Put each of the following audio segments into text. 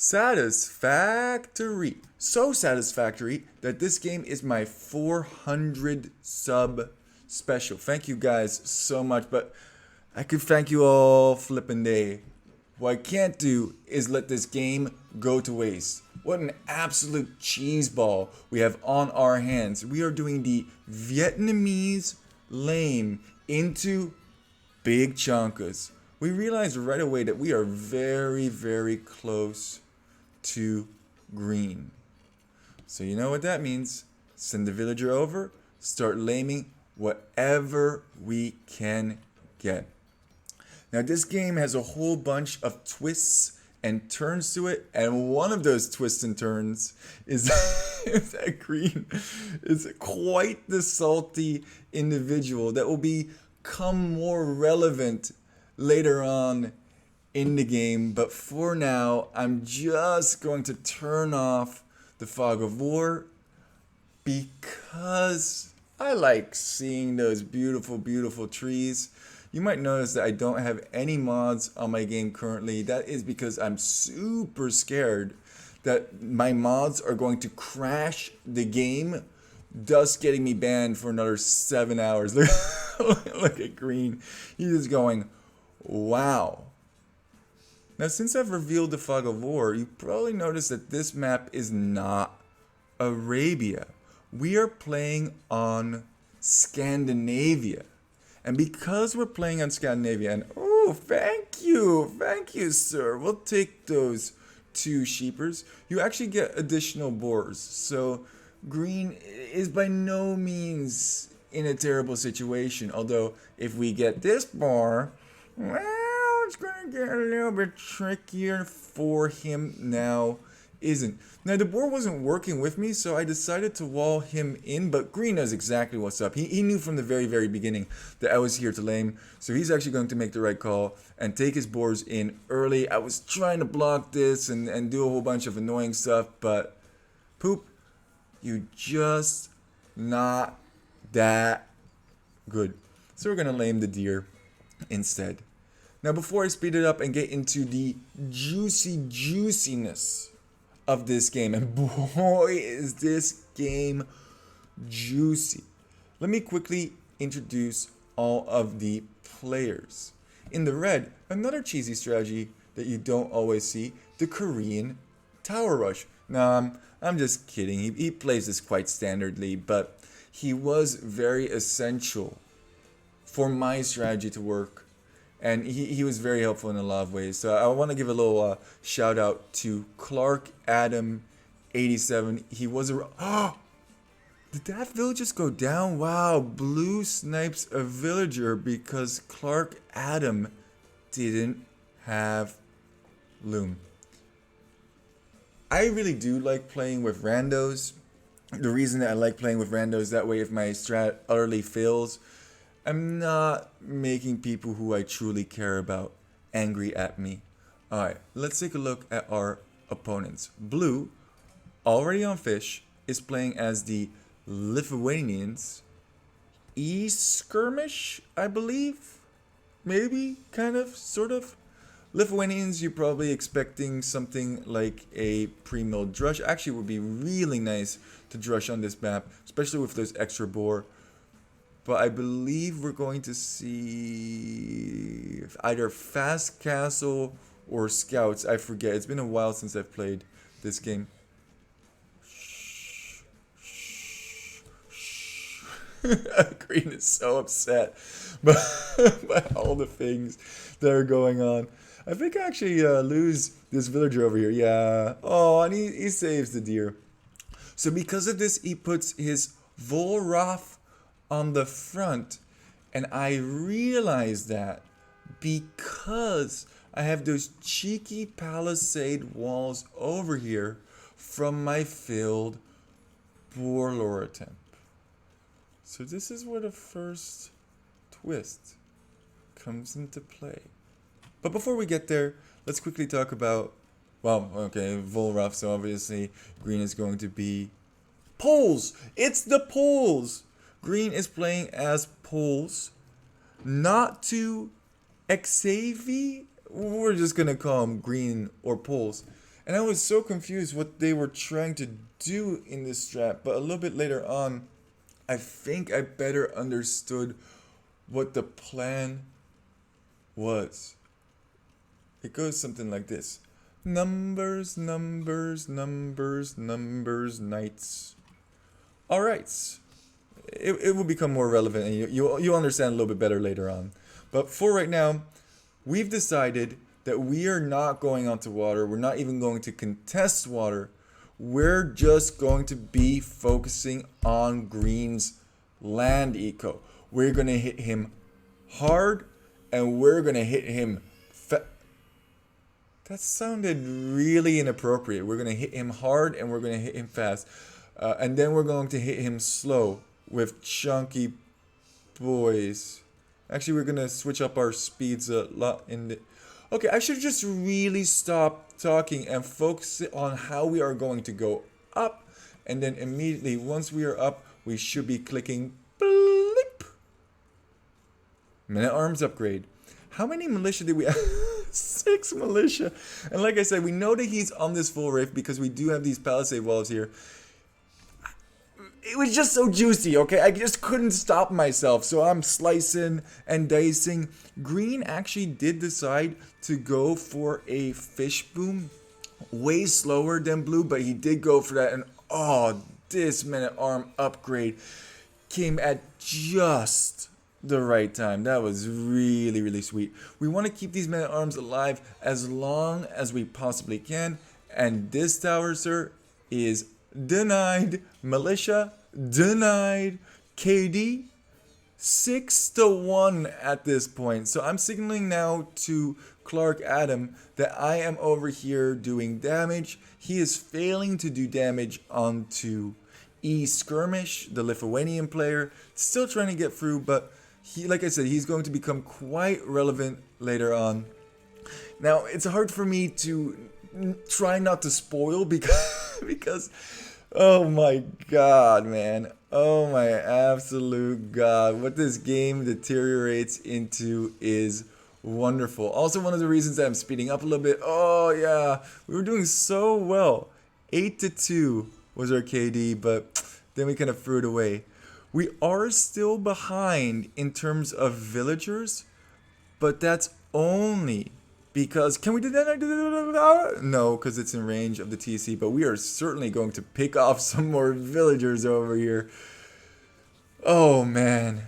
Satisfactory. So satisfactory that this game is my 400 sub special. Thank you guys so much, but I could thank you all flippin' day. What I can't do is let this game go to waste. What an absolute cheeseball we have on our hands. We are doing the Vietnamese lame into big chonkas. We realize right away that we are very, very close to green. So you know what that means. Send the villager over, start laming whatever we can get. Now this game has a whole bunch of twists and turns to it, and one of those twists and turns is, is that green is quite the salty individual that will become more relevant later on in the game. But for now, I'm just going to turn off the fog of war because I like seeing those beautiful, beautiful trees. You might notice that I don't have any mods on my game currently. That is because I'm super scared that my mods are going to crash the game, thus getting me banned for another 7 hours. Look at green. He's just going, wow. Now, since I've revealed the fog of war, you probably noticed that this map is not Arabia. We are playing on Scandinavia. And because we're playing on Scandinavia, and oh, thank you, sir. We'll take those 2 sheepers. You actually get additional boars. So green is by no means in a terrible situation. Although if we get this boar, well, it's going to get a little bit trickier for him now, isn't. Now, the boar wasn't working with me, so I decided to wall him in, but green knows exactly what's up. He knew from the very, very beginning that I was here to lame, so he's actually going to make the right call and take his boars in early. I was trying to block this and do a whole bunch of annoying stuff, but poop, you just not that good. So we're going to lame the deer instead. Now, before I speed it up and get into the juiciness of this game, and boy is this game juicy. Let me quickly introduce all of the players. In the red, another cheesy strategy that you don't always see, the Korean tower rush. Now, I'm just kidding. He plays this quite standardly, but he was very essential for my strategy to work. And he was very helpful in a lot of ways. So I want to give a little shout out to Clark Adam 87. He was a... Oh! Did that village just go down? Wow, blue snipes a villager because Clark Adam didn't have loom. I really do like playing with randos. The reason that I like playing with randos, that way if my strat utterly fails, I'm not making people who I truly care about angry at me. Alright, let's take a look at our opponents. Blue, already on fish, is playing as the Lithuanians. Skirmish, I believe? Maybe, kind of, sort of. Lithuanians, you're probably expecting something like a pre-milled drush. Actually, it would be really nice to drush on this map, especially with those extra boar. But I believe we're going to see either Fast Castle or Scouts. I forget. It's been a while since I've played this game. Green is so upset by all the things that are going on. I think I actually lose this villager over here. Yeah. Oh, and he saves the deer. So because of this, he puts his Volroth on the front, and I realize that because I have those cheeky palisade walls over here from my failed boar lore attempt. So this is where the first twist comes into play. But before we get there, let's quickly talk about, well, okay, Volroth, so obviously green is going to be Poles. It's the Poles. Green is playing as Poles, not to Xavi. We're just gonna call them Green or Poles. And I was so confused what they were trying to do in this strat, but a little bit later on, I think I better understood what the plan was. It goes something like this. Numbers, numbers, numbers, numbers, knights. Alright. It will become more relevant and you'll understand a little bit better later on. But for right now, we've decided that we are not going onto water. We're not even going to contest water. We're just going to be focusing on Green's land eco. We're going to hit him hard and we're going to hit him that sounded really inappropriate. We're going to hit him hard and we're going to hit him fast. And then we're going to hit him slow with chunky boys. Actually, we're going to switch up our speeds a lot in the... Okay, I should just really stop talking and focus on how we are going to go up. And then immediately, once we are up, we should be clicking bleep. Minute arms upgrade. How many militia did we have? 6 militia. And like I said, we know that he's on this full rift because we do have these palisade walls here. It was just so juicy, okay? I just couldn't stop myself. So I'm slicing and dicing. Green actually did decide to go for a fish boom. Way slower than blue, but he did go for that. And oh, this minute arm upgrade came at just the right time. That was really, really sweet. We want to keep these men at arms alive as long as we possibly can. And this tower, sir, is denied. Militia, denied. KD, 6-1 at this point. So I'm signaling now to Clark Adam that I am over here doing damage. He is failing to do damage onto Skirmish, the Lithuanian player. Still trying to get through, but he, like I said, he's going to become quite relevant later on. Now, it's hard for me to try not to spoil because oh my god, man. Oh my absolute god. What this game deteriorates into is wonderful. Also, one of the reasons that I'm speeding up a little bit. Oh yeah, we were doing so well. 8-2 was our KD, but then we kind of threw it away. We are still behind in terms of villagers, but that's only because... Can we do that? No, because it's in range of the TC, but we are certainly going to pick off some more villagers over here. Oh, man.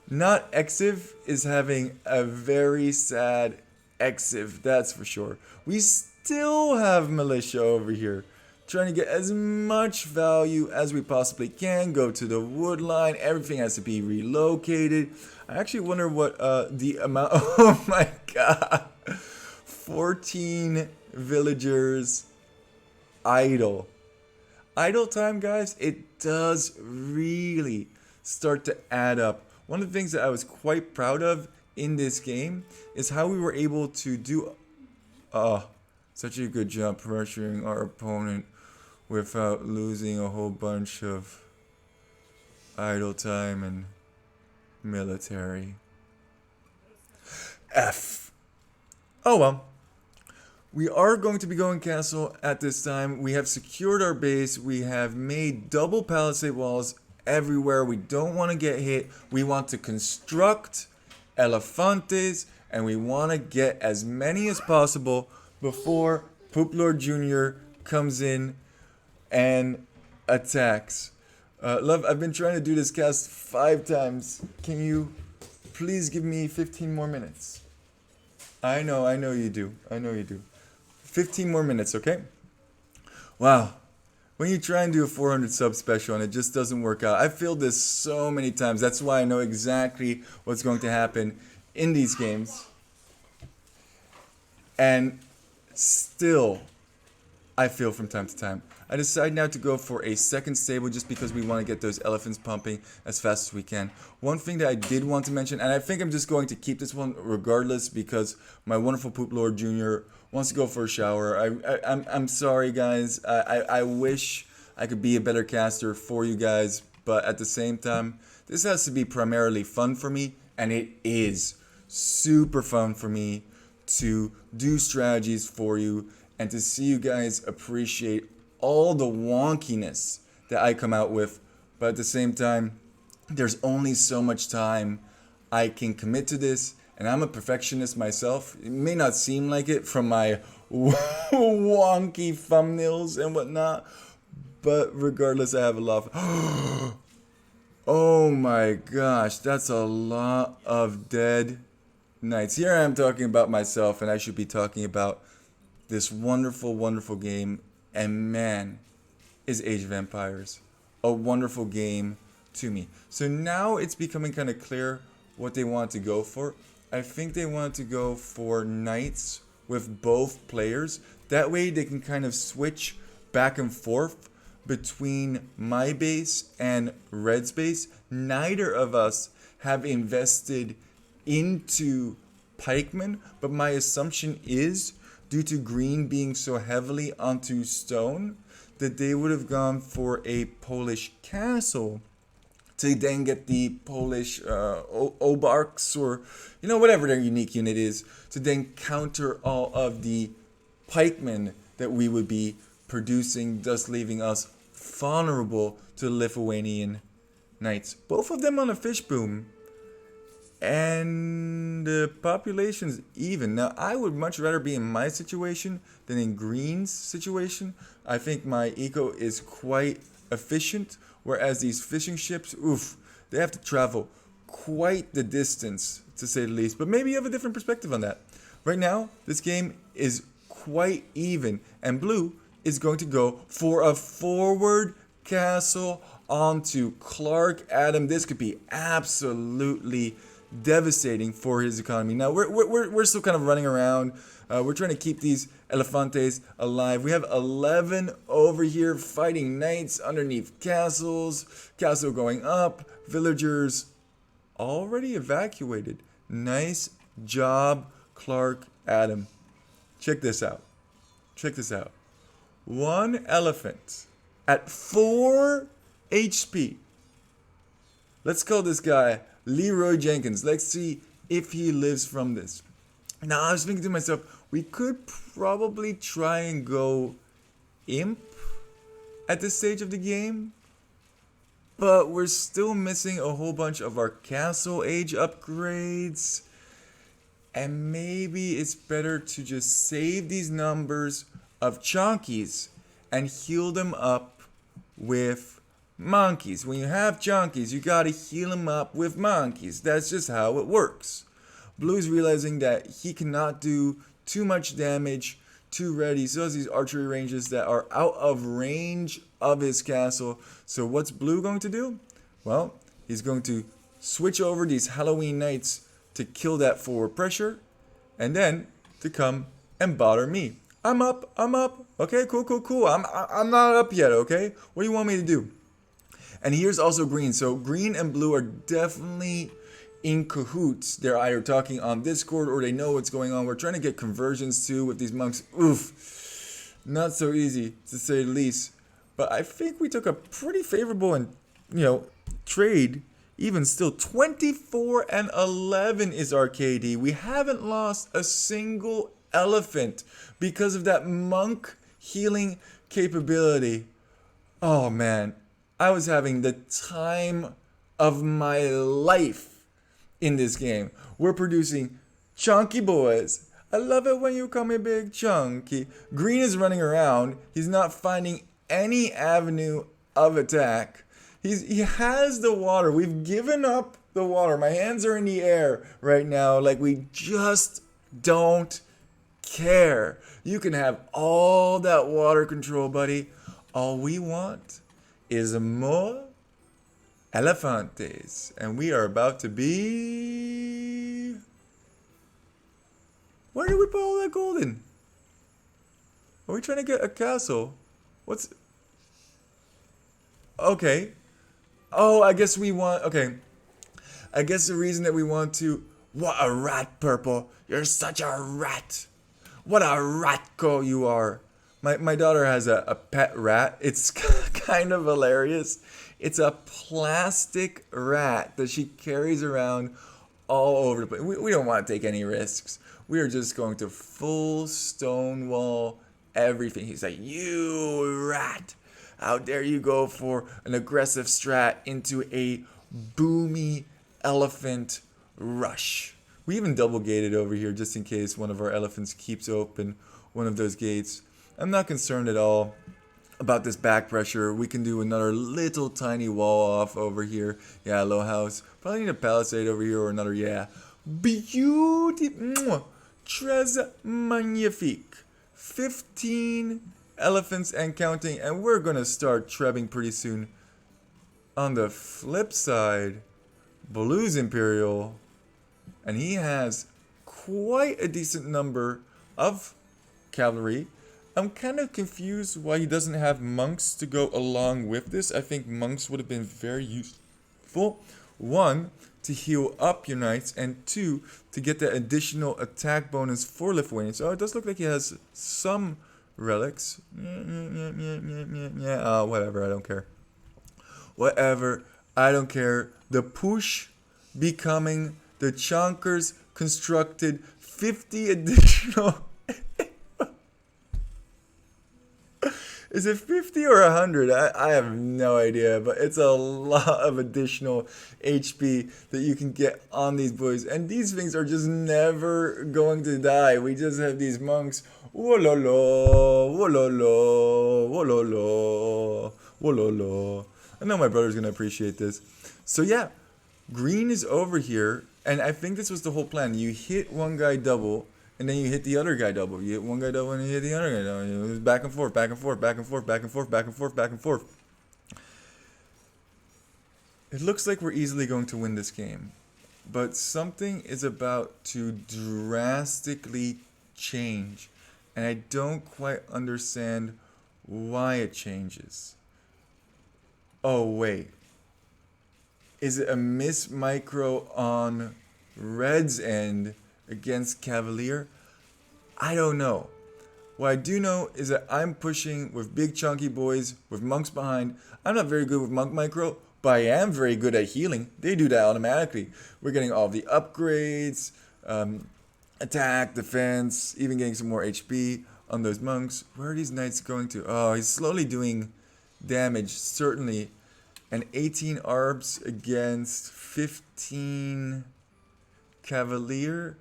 Not Exiv is having a very sad Exiv, that's for sure. We still have militia over here, trying to get as much value as we possibly can. Go to the wood line. Everything has to be relocated. I actually wonder what the amount... Oh my god. 14 villagers idle. Idle time, guys, it does really start to add up. One of the things that I was quite proud of in this game is how we were able to do such a good job pressuring our opponent without losing a whole bunch of idle time and military. F. Oh well. We are going to be going castle at this time. We have secured our base. We have made double palisade walls everywhere. We don't want to get hit. We want to construct elefantes, and we want to get as many as possible before Poop Lord Jr. comes in and attacks. Love, I've been trying to do this cast 5 times. Can you please give me 15 more minutes? I know you do. 15 more minutes, okay? Wow. When you try and do a 400 sub special and it just doesn't work out, I've failed this so many times. That's why I know exactly what's going to happen in these games. And still, I fail from time to time. I decide now to go for a second stable just because we want to get those elephants pumping as fast as we can. One thing that I did want to mention, and I think I'm just going to keep this one regardless because my wonderful Poop Lord Jr. wants to go for a shower. I'm sorry, guys. I wish I could be a better caster for you guys, but at the same time, this has to be primarily fun for me, and it is super fun for me to do strategies for you and to see you guys appreciate all the wonkiness that I come out with. But at the same time, there's only so much time I can commit to this, and I'm a perfectionist myself. It may not seem like it from my wonky thumbnails and whatnot, but regardless, I have a lot of. Oh my gosh, that's a lot of dead knights. Here I am talking about myself, and I should be talking about this wonderful, wonderful game. And man, is Age of Empires a wonderful game to me. So now it's becoming kind of clear what they want to go for. I think they want to go for knights with both players. That way they can kind of switch back and forth between my base and Red's base. Neither of us have invested into pikemen, but my assumption is, due to green being so heavily onto stone, that they would have gone for a Polish castle to then get the Polish obarks, or whatever their unique unit is, to then counter all of the pikemen that we would be producing, thus leaving us vulnerable to Lithuanian knights. Both of them on a fish boom, and the population's even. Now, I would much rather be in my situation than in Green's situation. I think my eco is quite efficient, whereas these fishing ships, oof, they have to travel quite the distance, to say the least. But maybe you have a different perspective on that. Right now, this game is quite even, and blue is going to go for a forward castle onto Clark Adam. This could be absolutely devastating for his economy. Now, we're still kind of running around. We're trying to keep these elefantes alive. We have 11 over here fighting knights underneath castles. Castle going up. Villagers already evacuated. Nice job, Clark Adam. Check this out. Check this out. One elephant at 4 HP. Let's call this guy Leroy Jenkins. Let's see if he lives from this. Now, I was thinking to myself, we could probably try and go imp at this stage of the game, but we're still missing a whole bunch of our castle age upgrades. And maybe it's better to just save these numbers of chonkies and heal them up with monkeys. When you have chonkies, you gotta heal them up with monkeys. That's just how it works. Blue's realizing that he cannot do too much damage to Red. He still has these archery ranges that are out of range of his castle. So what's Blue going to do? Well, he's going to switch over these Halloween Knights to kill that forward pressure, and then to come and bother me. I'm up. Okay, cool. I'm not up yet, okay? What do you want me to do? And here's also green. So green and blue are definitely in cahoots. They're either talking on Discord or they know what's going on. We're trying to get conversions too with these monks. Oof. Not so easy, to say the least. But I think we took a pretty favorable and trade. Even still, 24 and 11 is our KD. We haven't lost a single elephant because of that monk healing capability. Oh man, I was having the time of my life in this game. We're producing chunky boys. I love it when you call me Big Chunky. Green is running around. He's not finding any avenue of attack. He has the water. We've given up the water. My hands are in the air right now. Like, we just don't care. You can have all that water control, buddy. All we want is more elefantes. And we are about to be... Where did we put all that gold in? Are we trying to get a castle? What's... Okay. Oh, I guess we want... Okay. I guess the reason that we want to... What a rat, Purple. You're such a rat. What a ratco you are. My daughter has a pet rat. It's kind of hilarious. It's a plastic rat that she carries around all over the place. We don't want to take any risks. We are just going to full stonewall everything. He's like, you rat! How dare you go for an aggressive strat into a boomy elephant rush. We even double gated over here just in case one of our elephants keeps open one of those gates. I'm not concerned at all about this back pressure. We can do another little tiny wall off over here. Yeah, low house. Probably need a palisade over here or another, yeah. Beauty. Très magnifique. 15 elephants and counting, and we're gonna start trebbing pretty soon. On the flip side, Blue's Imperial, and he has quite a decent number of cavalry. I'm kind of confused why he doesn't have monks to go along with this. I think monks would have been very useful. One, to heal up your knights, and two, to get that additional attack bonus for Lithuania. So it does look like he has some relics. Whatever, I don't care. Whatever, I don't care. The push becoming the Chonkers constructed 50 additional. Is it 50 or 100? I have no idea, but it's a lot of additional HP that you can get on these boys. And these things are just never going to die. We just have these monks. Wololo, wololo, wololo, wololo. I know my brother's going to appreciate this. So yeah, green is over here. And I think this was the whole plan. You hit one guy double. And then you hit the other guy double. You hit one guy double and you hit the other guy double. It was back and forth, back and forth, back and forth, back and forth, back and forth, back and forth. It looks like we're easily going to win this game. But something is about to drastically change. And I don't quite understand why it changes. Oh, wait. Is it a miss micro on Red's end against Cavalier? I don't know. What I do know is that I'm pushing with big chunky boys with monks behind. I'm not very good with monk micro, but I am very good at healing. They do that automatically. We're getting all the upgrades, attack, defense, even getting some more HP on those monks. Where are these knights going to? Oh, he's slowly doing damage, certainly. And 18 arbs against 15 Cavalier.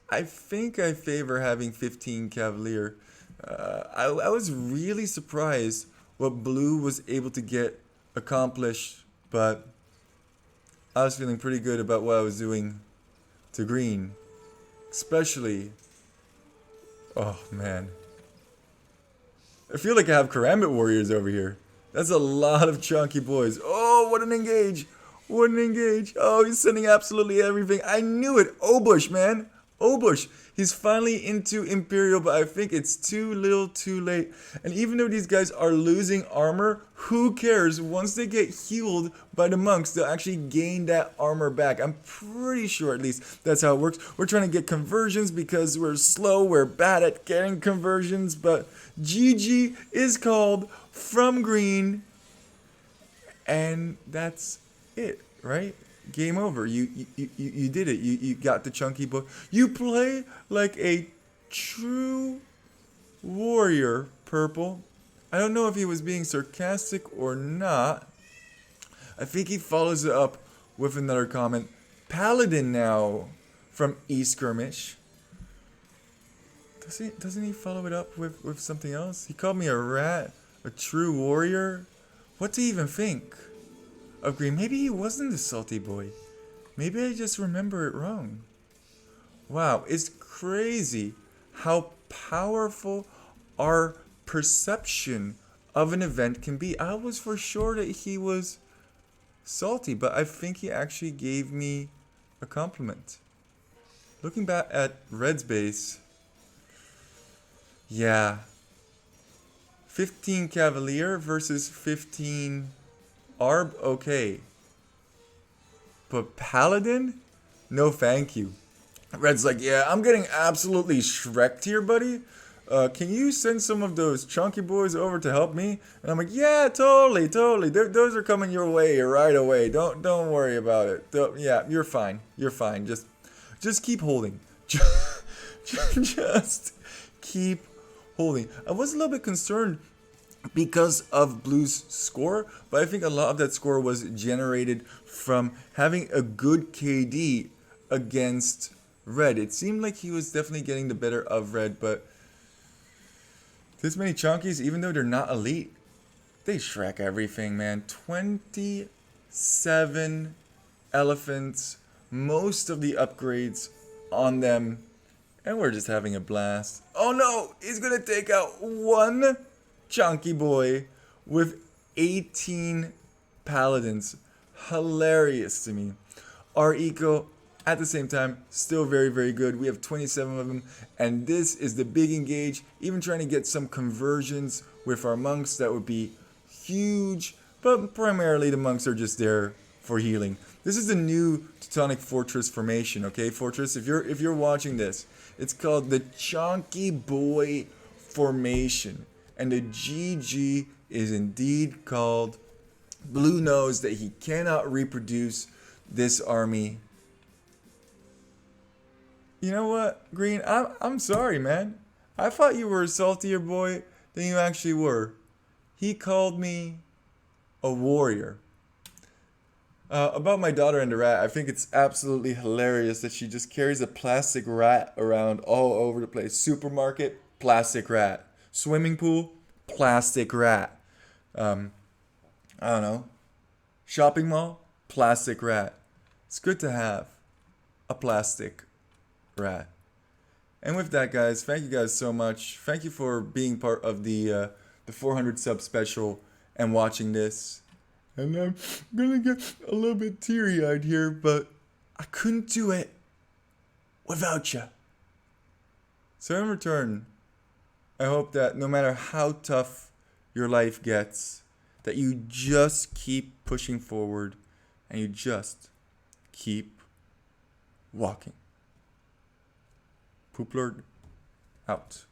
I think I favor having 15 Cavalier. I was really surprised what Blue was able to get accomplished, but I was feeling pretty good about what I was doing to Green. Especially, oh man. I feel like I have Karambit Warriors over here. That's a lot of chunky boys. Oh, what an engage. What an engage. Oh, he's sending absolutely everything. I knew it. Obush, man. Obush. He's finally into Imperial, but I think it's too little too late. And even though these guys are losing armor, who cares? Once they get healed by the monks, they'll actually gain that armor back. I'm pretty sure at least that's how it works. We're trying to get conversions because we're slow. We're bad at getting conversions, but GG is called from Green. And that's it, right? Game over. You did it. You got the chunky boy. You play like a true warrior, Purple. I don't know if he was being sarcastic or not. I think he follows it up with another comment. Paladin now from E-Skirmish. Doesn't he follow it up with something else? He called me a rat, a true warrior. What do you even think of Green? Maybe he wasn't a salty boy. Maybe I just remember it wrong. Wow, it's crazy how powerful our perception of an event can be. I was for sure that he was salty, but I think he actually gave me a compliment. Looking back at Red's base, yeah. 15 Cavalier versus 15 Arb, okay. But Paladin? No thank you. Red's like, yeah, I'm getting absolutely shreked here, buddy. Can you send some of those chunky boys over to help me? And I'm like, yeah, totally. Those are coming your way right away. Don't worry about it. Yeah, you're fine. Just keep holding. Just keep holding. I was a little bit concerned because of Blue's score, but I think a lot of that score was generated from having a good KD against Red. It seemed like he was definitely getting the better of Red, but this many chonkies, even though they're not elite, they Shrek everything, man. 27 elephants, most of the upgrades on them, and we're just having a blast. Oh no, he's gonna take out one chonky boy with 18 paladins. Hilarious to me. Our eco, at the same time, still very, very good. We have 27 of them, and this is the big engage. Even trying to get some conversions with our monks, that would be huge, but primarily the monks are just there for healing. This is the new Teutonic Fortress formation, okay, Fortress? If you're watching this, it's called the Chonky Boy Formation, and the GG is indeed called. Blue knows that he cannot reproduce this army. You know what, Green? I'm sorry, man. I thought you were a saltier boy than you actually were. He called me a warrior. About my daughter and the rat, I think it's absolutely hilarious that she just carries a plastic rat around all over the place. Supermarket, plastic rat. Swimming pool, plastic rat. I don't know. Shopping mall, plastic rat. It's good to have a plastic rat. And with that, guys, thank you guys so much. Thank you for being part of the 400 sub special and watching this. And I'm gonna get a little bit teary-eyed here, but I couldn't do it without you. So in return, I hope that no matter how tough your life gets, that you just keep pushing forward and you just keep walking. Poop Lord out.